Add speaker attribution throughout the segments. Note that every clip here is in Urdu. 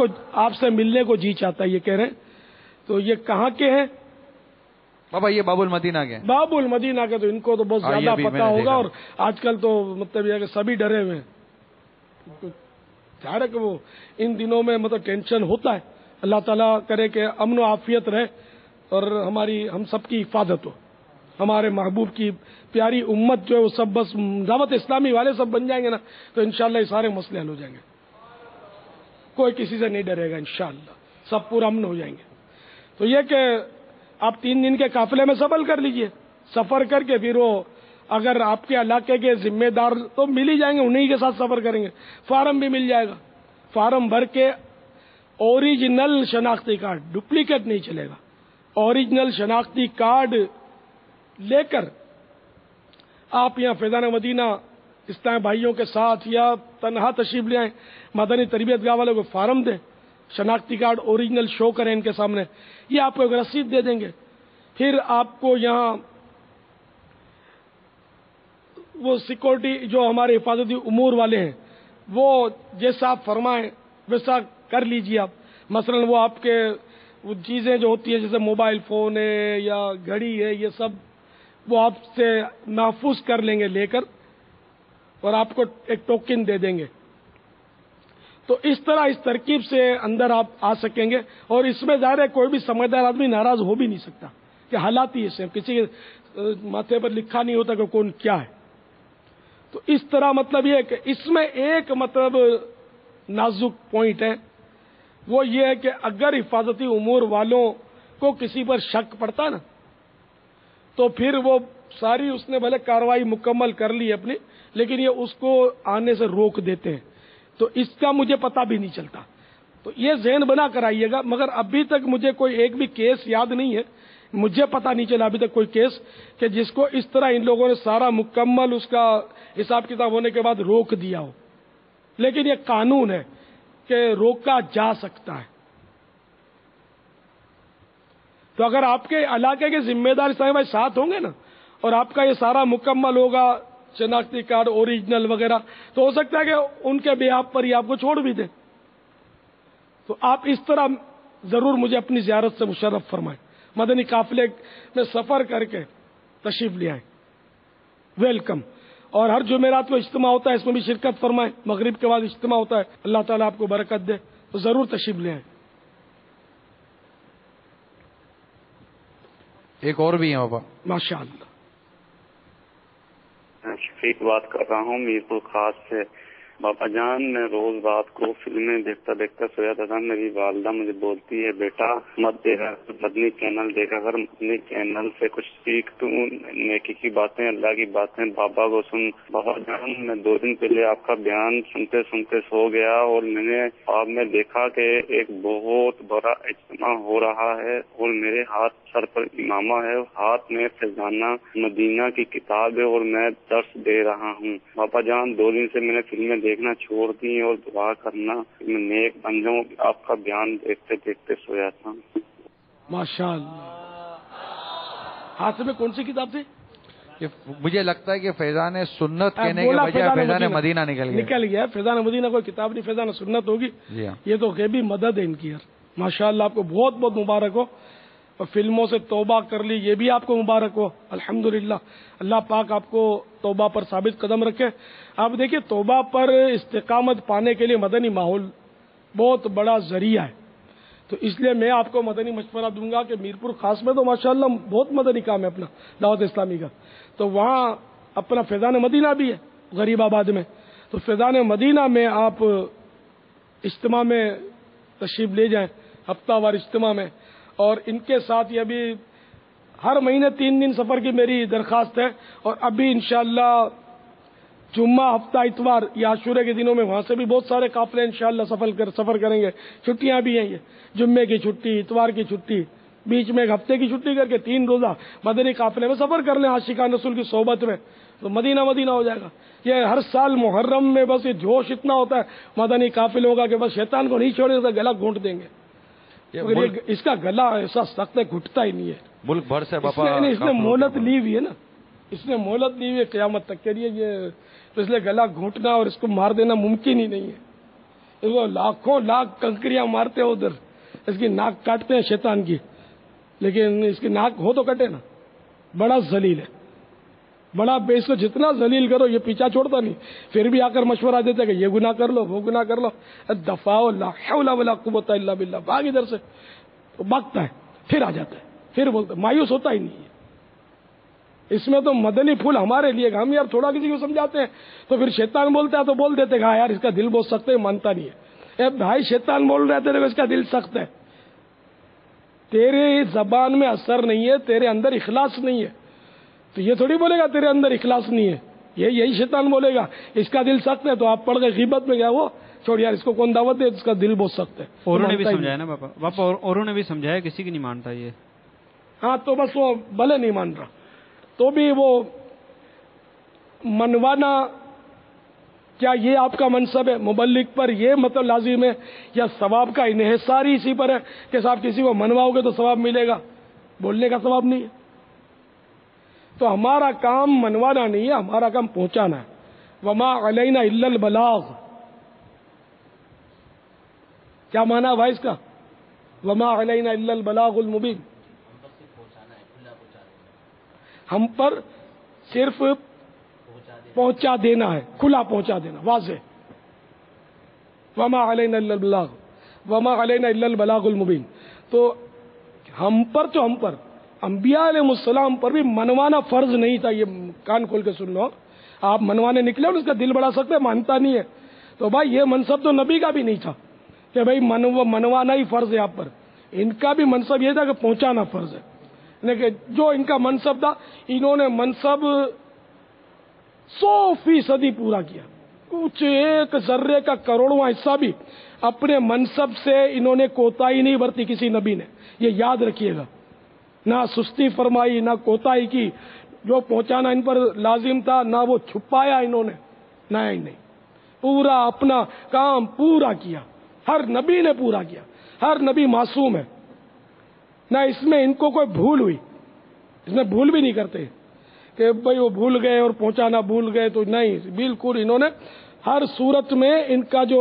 Speaker 1: کو آپ سے ملنے کو جی چاہتا ہے، یہ کہہ رہے ہیں. تو یہ کہاں کے ہیں
Speaker 2: بابا؟ یہ باب المدینہ کے.
Speaker 1: باب المدینہ کے، تو ان کو تو بہت زیادہ پتا ہوگا. اور آج کل تو مطلب یہ ہے کہ سبھی ڈرے ہوئے ہیں. ظاہر ہے کہ وہ ان دنوں میں مطلب ٹینشن ہوتا ہے. اللہ تعالیٰ کرے کہ امن و عافیت رہے اور ہم سب کی حفاظت ہو. ہمارے محبوب کی پیاری امت جو ہے وہ سب بس دعوت اسلامی والے سب بن جائیں گے نا، تو انشاءاللہ یہ سارے مسئلے حل ہو جائیں گے. کوئی کسی سے نہیں ڈرے گا انشاءاللہ، سب پورا امن ہو جائیں گے. تو یہ کہ آپ 3 دن کے قافلے میں سفر کر لیجئے، سفر کر کے پھر وہ اگر آپ کے علاقے کے ذمہ دار تو مل ہی جائیں گے، انہی کے ساتھ سفر کریں گے. فارم بھی مل جائے گا، فارم بھر کے اوریجنل شناختی کارڈ، ڈپلیکیٹ نہیں چلے گا. اوریجنل شناختی کارڈ لے کر آپ یہاں فیضان مدینہ اسلام بھائیوں کے ساتھ یا تنہا تشریف لے آئیں. مدنی تربیت گاہ والوں کو فارم دیں، شناختی کارڈ اوریجنل شو کریں ان کے سامنے، یہ آپ کو ایک رسید دے دیں گے. پھر آپ کو یہاں وہ سیکورٹی جو ہمارے حفاظتی امور والے ہیں وہ جیسا آپ فرمائیں ویسا کر لیجیے. آپ مثلا وہ آپ کے وہ چیزیں جو ہوتی ہیں جیسے موبائل فون ہے یا گھڑی ہے، یہ سب وہ آپ سے محفوظ کر لیں گے لے کر، اور آپ کو ایک ٹوکن دے دیں گے. تو اس طرح اس ترکیب سے اندر آپ آ سکیں گے. اور اس میں ظاہر ہے کوئی بھی سمجھدار آدمی ناراض ہو بھی نہیں سکتا کہ حالات ہی ایسے، کسی کے ماتھے پر لکھا نہیں ہوتا کہ کون کیا ہے. تو اس طرح مطلب یہ ہے کہ اس میں ایک مطلب نازک پوائنٹ ہے، وہ یہ ہے کہ اگر حفاظتی امور والوں کو کسی پر شک پڑتا نا، تو پھر وہ ساری اس نے بھلے کارروائی مکمل کر لی اپنی، لیکن یہ اس کو آنے سے روک دیتے ہیں. تو اس کا مجھے پتا بھی نہیں چلتا. تو یہ ذہن بنا کر آئیے گا. مگر ابھی تک مجھے کوئی ایک بھی کیس یاد نہیں ہے، مجھے پتا نہیں چلا ابھی تک کوئی کیس کہ جس کو اس طرح ان لوگوں نے سارا مکمل اس کا حساب کتاب ہونے کے بعد روک دیا ہو. لیکن یہ قانون ہے کہ روکا جا سکتا ہے. تو اگر آپ کے علاقے کے ذمہ دار اسلامی بھائی ساتھ ہوں گے نا، اور آپ کا یہ سارا مکمل ہوگا شناختی کارڈ اوریجنل وغیرہ، تو ہو سکتا ہے کہ ان کے بیاپ پر ہی آپ کو چھوڑ بھی دیں. تو آپ اس طرح ضرور مجھے اپنی زیارت سے مشرف فرمائیں، مدنی قافلے میں سفر کر کے تشریف لے آئیں. ویلکم. اور ہر جمعرات کو اجتماع ہوتا ہے، اس میں بھی شرکت فرمائیں. مغرب کے بعد اجتماع ہوتا ہے. اللہ تعالیٰ آپ کو برکت دے، تو ضرور تشریف لے آئیں.
Speaker 2: ایک اور بھی ہے بابا.
Speaker 1: ماشاء اللہ.
Speaker 3: شفیق بات کر رہا ہوں میرپور خاص سے. بابا جان، میں روز رات کو فلمیں دیکھتا دیکھتا سویا تھا. میری والدہ مجھے بولتی ہے بیٹا مت دیکھا، مدنی چینل دیکھا کر، مدنی چینل سے کچھ سیکھ، تو نیکی کی باتیں، اللہ کی باتیں بابا کو سن. بابا جان، میں 2 دن پہلے آپ کا بیان سنتے سنتے سو گیا، اور میں نے خواب میں دیکھا کہ ایک بہت بڑا اجتماع ہو رہا ہے، اور میرے ہاتھ سر پر امامہ ہے، ہاتھ میں فیضانہ مدینہ کی کتاب ہے، اور میں درس دے رہا ہوں. بابا جان، 2 دن سے میں نے فلمیں دیکھنا چھوڑ دی اور دعا کرنا میں نیک بن جاؤں. آپ کا بیان دیکھتے دیکھتے سویا تھا.
Speaker 1: ماشاء اللہ. ہاتھ میں کون سی کتاب تھی؟
Speaker 2: مجھے لگتا ہے کہ فیضان سنت کہنے کے بجائے فیضان مدینہ نکل گیا.
Speaker 1: فیضان مدینہ کوئی کتاب نہیں، فیضان سنت ہوگی.
Speaker 2: جی ہاں.
Speaker 1: یہ تو غیبی مدد ہے ان کی یار. ماشاء اللہ، آپ کو بہت بہت مبارک ہو. اور فلموں سے توبہ کر لی، یہ بھی آپ کو مبارک ہو. الحمدللہ، اللہ پاک آپ کو توبہ پر ثابت قدم رکھے. آپ دیکھیے، توبہ پر استقامت پانے کے لیے مدنی ماحول بہت بڑا ذریعہ ہے. تو اس لیے میں آپ کو مدنی مشورہ دوں گا کہ میرپور خاص میں تو ماشاءاللہ بہت مدنی کام ہے اپنا دعوت اسلامی کا. تو وہاں اپنا فیضان مدینہ بھی ہے غریب آباد میں. تو فیضان مدینہ میں آپ اجتماع میں تشریف لے جائیں، ہفتہ وار اجتماع میں. اور ان کے ساتھ یہ بھی ہر مہینے 3 دن سفر کی میری درخواست ہے. اور ابھی انشاءاللہ جمعہ، ہفتہ، اتوار یا عاشورے کے دنوں میں وہاں سے بھی بہت سارے قافلے انشاءاللہ سفر کریں گے. چھٹیاں بھی ہیں، یہ جمعے کی چھٹی، اتوار کی چھٹی، بیچ میں 1 ہفتے کی چھٹی کر کے 3 روزہ مدنی قافلے میں سفر کر لیں عاشقان رسول کی صحبت میں، تو مدینہ مدینہ ہو جائے گا. یہ ہر سال محرم میں بس یہ جوش اتنا ہوتا ہے مدنی قافلے ہوگا کہ بس شیطان کو نہیں چھوڑے تو گلا گھونٹ دیں گے. اس کا گلا ایسا سخت ہے، گھٹتا ہی نہیں ہے.
Speaker 2: ملک بھر سے
Speaker 1: اس نے مہلت لی ہوئی ہے نا، اس نے مہلت لی ہوئی ہے قیامت تک کے لیے. یہ تو اس لیے گلا گھونٹنا اور اس کو مار دینا ممکن ہی نہیں ہے. وہ لاکھوں لاکھ کنکریاں مارتے ہیں ادھر، اس کی ناک کاٹتے ہیں شیطان کی، لیکن اس کی ناک ہو تو کٹے نا. بڑا ذلیل ہے، بڑا بے، اس کو جتنا ذلیل کرو یہ پیچھا چھوڑتا نہیں. پھر بھی آ کر مشورہ دیتے کہ یہ گناہ کر لو، وہ گناہ کر لو. دفاع لا حول ولا قوت الا باللہ، بھاگ ادھر سے. تو بھاگتا ہے، پھر آ جاتا ہے، پھر بولتا ہے، مایوس ہوتا ہی نہیں ہے. اس میں تو مدنی پھول ہمارے لیے، ہم یار تھوڑا کسی کو سمجھاتے ہیں تو پھر شیطان بولتا ہے تو بول دیتے کہ ہاں یار اس کا دل بہت سخت ہے، مانتا نہیں ہے. اے بھائی شیطان بول رہے تھے اس کا دل سخت ہے، تیرے زبان میں اثر نہیں ہے، تیرے اندر اخلاص نہیں ہے، تو یہ تھوڑی بولے گا تیرے اندر اخلاص نہیں ہے. یہی شیطان بولے گا اس کا دل سخت ہے، تو آپ پڑھ گئے غیبت میں، کیا وہ چھوڑ یار اس کو کون دعوت دے، اس کا دل بہت سخت ہے.
Speaker 4: اوروں نے بھی سمجھایا نا باپا، اوروں نے بھی سمجھایا، کسی کی نہیں مانتا یہ.
Speaker 1: ہاں تو بس وہ بھلے نہیں مان رہا تو بھی وہ منوانا، کیا یہ آپ کا منصب ہے؟ مبلغ پر یہ مطلب لازم ہے یا ثواب کا انحصار ہی اسی پر ہے کہ صاحب کسی کو منواؤ گے تو ثواب ملے گا، بولنے کا ثواب نہیں ہے؟ تو ہمارا کام منوانا نہیں ہے، ہمارا کام پہنچانا ہے. وما علینا الا البلاغ. کیا مانا بھائی اس کا؟ وما علینا الا البلاغ المبین. ہم پر صرف پہنچا دینا ہے، کھلا پہنچا دینا، واضح. وما علینا الا البلاغ، وما علینا الا البلاغ المبین. تو ہم پر انبیاء علیہ السلام پر بھی منوانا فرض نہیں تھا. یہ کان کھول کے سن لو، آپ منوانے نکلے اور اس کا دل بڑا سخت ہے، مانتا نہیں ہے. تو بھائی یہ منصب تو نبی کا بھی نہیں تھا کہ بھائی منوانا ہی فرض ہے آپ پر. ان کا بھی منصب یہ تھا کہ پہنچانا فرض ہے. لیکن جو ان کا منصب تھا، انہوں نے منصب 100% پورا کیا. کچھ ایک ذرے کا کروڑواں حصہ بھی اپنے منصب سے انہوں نے کوتاہی نہیں برتی کسی نبی نے. یہ یاد رکھیے گا، نہ سستی فرمائی، نہ کوتاہی کی. جو پہنچانا ان پر لازم تھا نہ وہ چھپایا انہوں نے، نہیں، پورا اپنا کام پورا کیا. ہر نبی نے پورا کیا، ہر نبی معصوم ہے، نہ اس میں ان کو کوئی بھول ہوئی. اس میں بھول بھی نہیں کرتے کہ بھئی وہ بھول گئے اور پہنچانا بھول گئے، تو نہیں، بالکل انہوں نے ہر صورت میں ان کا جو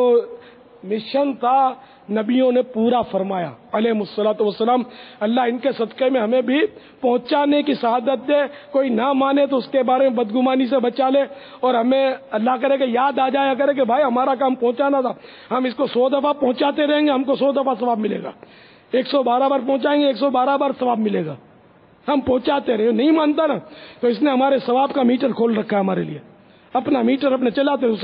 Speaker 1: مشن تھا نبیوں نے پورا فرمایا علیہ الصلوۃ والسلام. اللہ ان کے صدقے میں ہمیں بھی پہنچانے کی سعادت دے. کوئی نہ مانے تو اس کے بارے میں بدگمانی سے بچا لے، اور ہمیں اللہ کرے کہ یاد آ جایا کرے کہ بھائی ہمارا کام پہنچانا تھا. ہم اس کو 100 دفعہ پہنچاتے رہیں گے، ہم کو 100 دفعہ ثواب ملے گا. 112 بار پہنچائیں گے، 112 بار ثواب ملے گا. ہم پہنچاتے رہے. نہیں مانتا نا، تو اس نے ہمارے ثواب کا میٹر کھول رکھا ہے ہمارے لیے. اپنا میٹر اپنے چلاتے رہے،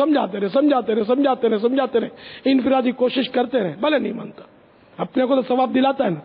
Speaker 1: سمجھاتے رہے، انفرادی کوشش کرتے رہے. بھلے نہیں مانتا، اپنے کو تو ثواب دلاتا ہے نا.